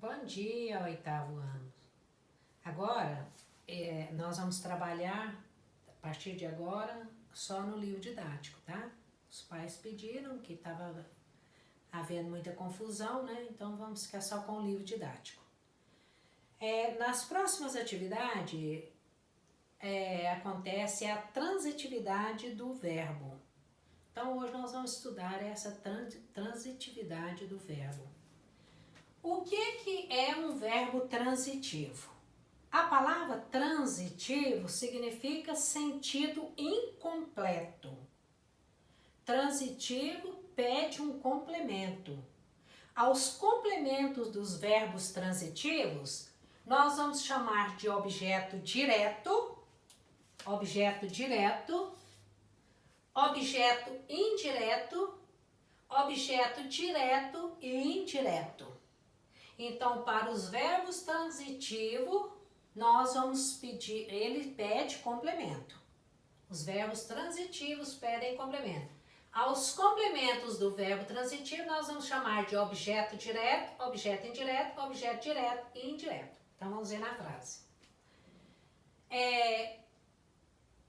Bom dia, oitavo ano. Agora, nós vamos trabalhar, a partir de agora, só no livro didático, tá? Os pais pediram que estava havendo muita confusão, né? Então, vamos ficar só com o livro didático. Nas próximas atividades, acontece a transitividade do verbo. Então, hoje nós vamos estudar essa transitividade do verbo. O que é um verbo transitivo? A palavra transitivo significa sentido incompleto. Transitivo pede um complemento. Aos complementos dos verbos transitivos, nós vamos chamar de objeto direto, objeto indireto, objeto direto e indireto. Então, para os verbos transitivos, nós vamos pedir, ele pede complemento. Os verbos transitivos pedem complemento. Aos complementos do verbo transitivo, nós vamos chamar de objeto direto, objeto indireto, objeto direto e indireto. Então, vamos ver na frase.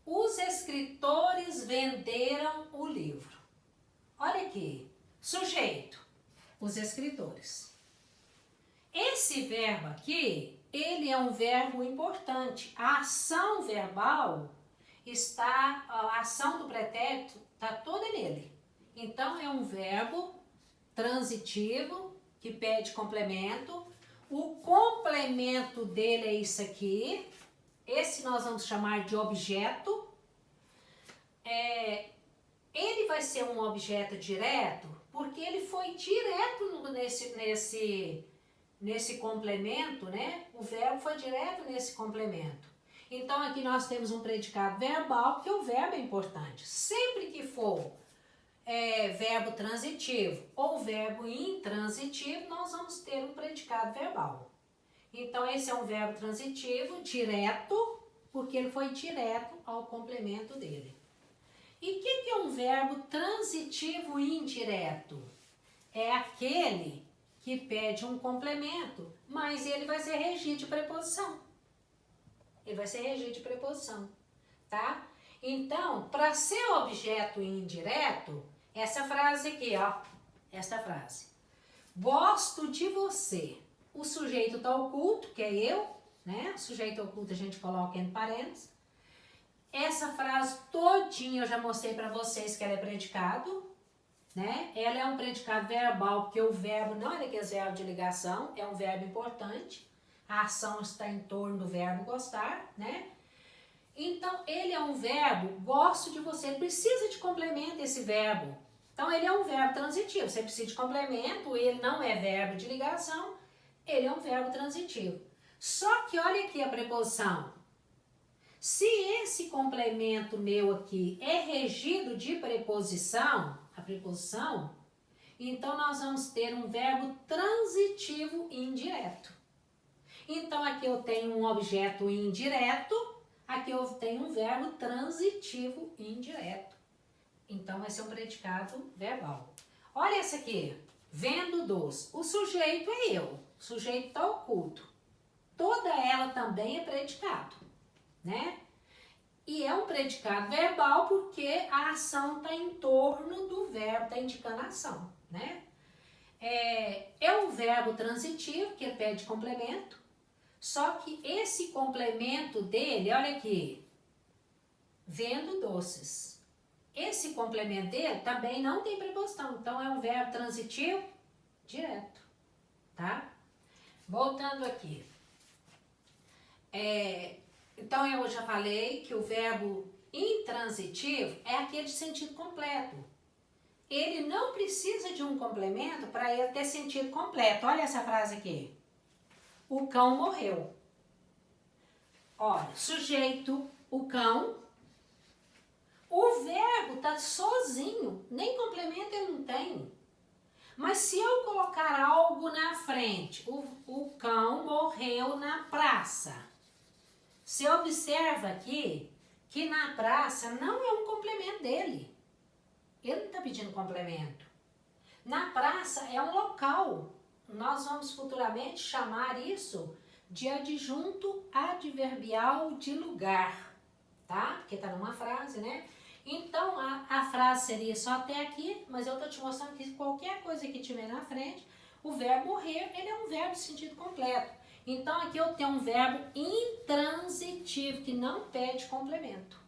Os escritores venderam o livro. Olha aqui, sujeito, os escritores. Esse verbo aqui, ele é um verbo importante. A ação verbal a ação do pretérito está toda nele. Então, é um verbo transitivo que pede complemento. O complemento dele é isso aqui. Esse nós vamos chamar de objeto. Ele vai ser um objeto direto porque ele foi direto nesse complemento, né? O verbo foi direto nesse complemento. Então, aqui nós temos um predicado verbal, porque o verbo é importante. Sempre que for verbo transitivo ou verbo intransitivo, nós vamos ter um predicado verbal. Então, esse é um verbo transitivo direto, porque ele foi direto ao complemento dele. E o que é um verbo transitivo indireto? É aquele que pede um complemento, mas ele vai ser regido de preposição. Ele vai ser regido de preposição, tá? Então, para ser objeto indireto, essa frase aqui, ó, essa frase. Gosto de você. O sujeito está oculto, que é eu, né? O sujeito oculto a gente coloca entre parênteses. Essa frase todinha eu já mostrei para vocês que ela é predicado, né? Ela é um predicado verbal, porque o verbo não é daqueles verbos de ligação, é um verbo importante. A ação está em torno do verbo gostar, né? Então, ele é um verbo, gosto de você, ele precisa de complemento esse verbo. Então, ele é um verbo transitivo, você precisa de complemento, ele não é verbo de ligação, ele é um verbo transitivo. Só que olha aqui a preposição. Se esse complemento meu aqui é regido de preposição, a preposição, então nós vamos ter um verbo transitivo indireto. Então, aqui eu tenho um objeto indireto, aqui eu tenho um verbo transitivo indireto. Então, vai ser um predicado verbal. Olha essa aqui, vendo dos. O sujeito é eu, o sujeito está oculto. Toda ela também é predicado, né? E é um predicado verbal porque a ação está em torno do verbo, está indicando a ação, né? É um verbo transitivo que pede complemento. Só que esse complemento dele, olha aqui, vendo doces. Esse complemento dele também não tem preposição, então é um verbo transitivo direto, tá? Voltando aqui. Então, eu já falei que o verbo intransitivo é aquele de sentido completo. Ele não precisa de um complemento para ele ter sentido completo. Olha essa frase aqui. O cão morreu. Olha, sujeito, o cão. O verbo está sozinho, nem complemento ele não tem. Mas se eu colocar algo na frente, o cão morreu na praça. Você observa aqui que na praça não é um complemento dele. Ele não está pedindo complemento. Na praça é um local. nós vamos futuramente chamar isso de adjunto adverbial de lugar, tá? Porque tá numa frase, né? Então, a frase seria só até aqui, mas eu tô te mostrando que qualquer coisa que tiver na frente, o verbo morrer, ele é um verbo de sentido completo. Então, aqui eu tenho um verbo intransitivo, que não pede complemento.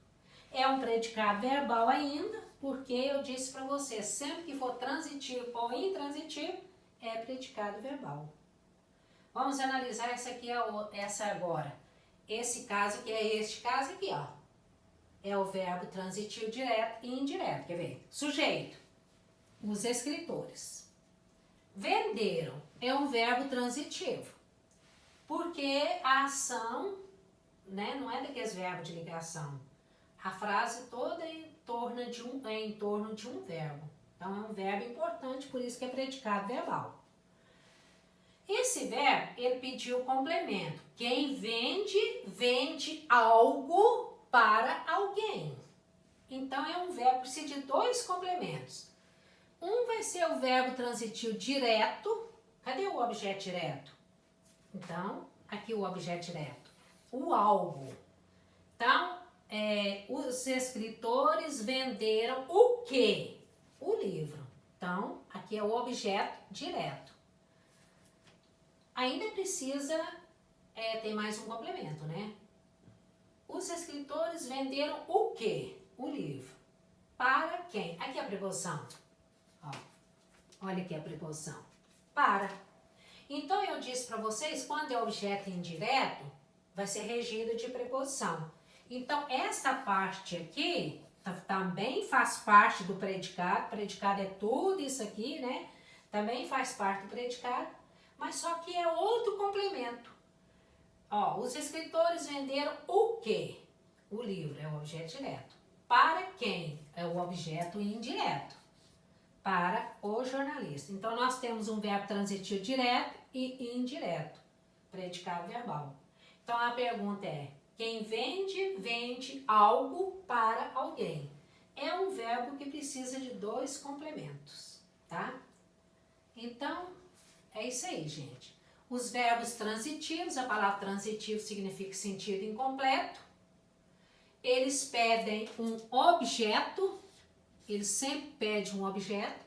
É um predicado verbal ainda, porque eu disse para você, sempre que for transitivo ou intransitivo, é predicado verbal. Vamos analisar essa agora. Esse caso aqui é este caso aqui, ó. É o verbo transitivo direto e indireto. Quer ver? Sujeito. Os escritores. Venderam. É um verbo transitivo. Porque a ação, né, não é daqueles verbos de ligação. A frase toda é em torno de um verbo. Então, é um verbo importante, por isso que é predicado verbal. Esse verbo, ele pediu complemento. Quem vende, vende algo para alguém. Então, é um verbo que precisa de dois complementos. Um vai ser o verbo transitivo direto. Cadê o objeto direto? Então, aqui o objeto direto. O algo. Então, os escritores venderam o quê? O livro. Então, aqui é o objeto direto. Ainda precisa ter mais um complemento, né? Os escritores venderam o quê? O livro. Para quem? Aqui é a preposição. Ó, olha aqui a preposição. Para. Então, eu disse para vocês, quando é objeto indireto, vai ser regido de preposição. Então, essa parte aqui também faz parte do predicado. Predicado é tudo isso aqui, né? Também faz parte do predicado, mas só que é outro complemento. Ó, os escritores venderam o quê? O livro é o objeto direto. Para quem? É o objeto indireto. Para o jornalista. Então, nós temos um verbo transitivo direto e indireto. Predicado verbal. Então, a pergunta é, quem vende, vende algo para alguém. É um verbo que precisa de dois complementos, tá? Então, é isso aí, gente. Os verbos transitivos, a palavra transitivo significa sentido incompleto. Eles pedem um objeto, eles sempre pedem um objeto.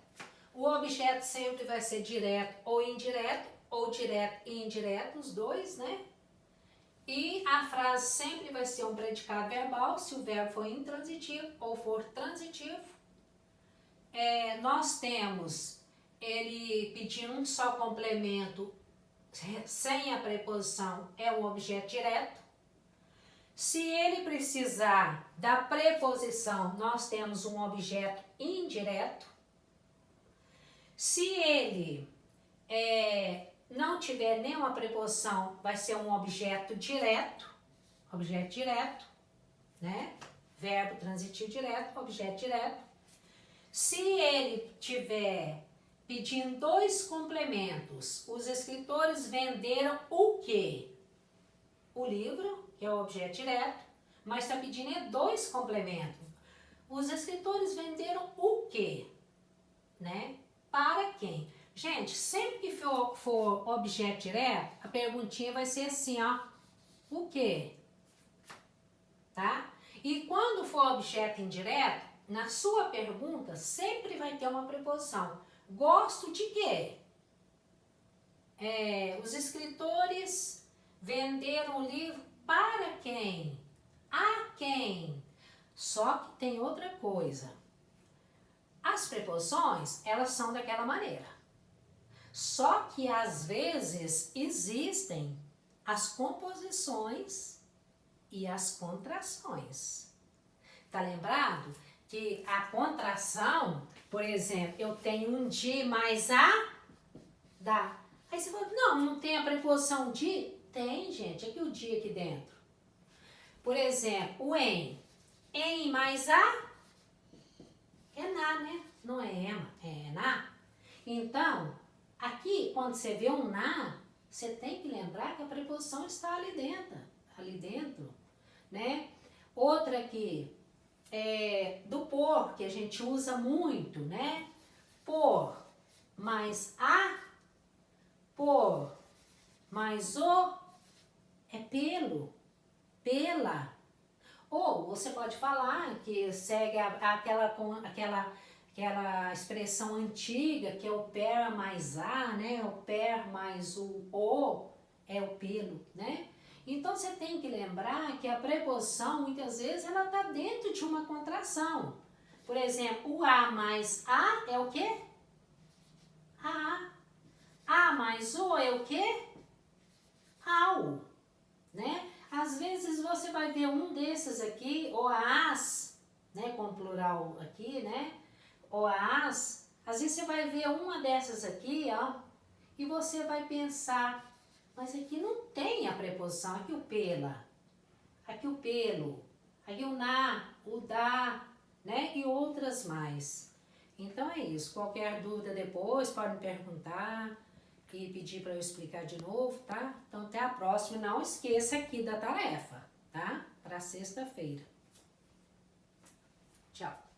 O objeto sempre vai ser direto ou direto e indireto, os dois, né? E a frase sempre vai ser um predicado verbal, se o verbo for intransitivo ou for transitivo. Nós temos ele pedindo um só complemento sem a preposição, é o objeto direto. Se ele precisar da preposição, nós temos um objeto indireto. Se ele não tiver nenhuma preposição, vai ser um objeto direto, né? Verbo transitivo direto, objeto direto. Se ele tiver pedindo dois complementos, os escritores venderam o quê? O livro, que é o objeto direto, mas está pedindo dois complementos. Os escritores venderam o quê? Né? Para quem? Gente, sempre que for objeto direto, a perguntinha vai ser assim, ó. O quê? Tá? E quando for objeto indireto, na sua pergunta sempre vai ter uma preposição. Gosto de quê? Os escritores venderam o livro para quem? A quem? Só que tem outra coisa. As preposições, elas são daquela maneira. Só que às vezes existem as composições e as contrações. Tá lembrado? Que a contração, por exemplo, eu tenho um de mais a da. Aí você fala, não tem a preposição de? Tem, gente, aqui o de aqui dentro. Por exemplo, o em mais a é na, né? Não é ema, é na. Então, aqui, quando você vê um na, você tem que lembrar que a preposição está ali dentro, né? Outra aqui, do por, que a gente usa muito, né? Por mais a por mais o é pelo, pela. Ou você pode falar que segue aquela expressão antiga, que é o per mais a, né? O per mais o é o pelo, né? Então você tem que lembrar que a preposição, muitas vezes, ela está dentro de uma contração. Por exemplo, o a mais a é o quê? A. A mais o é o quê? Ao, né? Às vezes você vai ver um desses aqui, ou as, né, com plural aqui, né, ou as, às vezes você vai ver uma dessas aqui, ó, e você vai pensar, mas aqui não tem a preposição, aqui o pela, aqui o pelo, aqui o na, o da, né, e outras mais. Então é isso, qualquer dúvida depois pode me perguntar, e pedir para eu explicar de novo, tá? Então, até a próxima. Não esqueça aqui da tarefa, tá? Para sexta-feira. Tchau.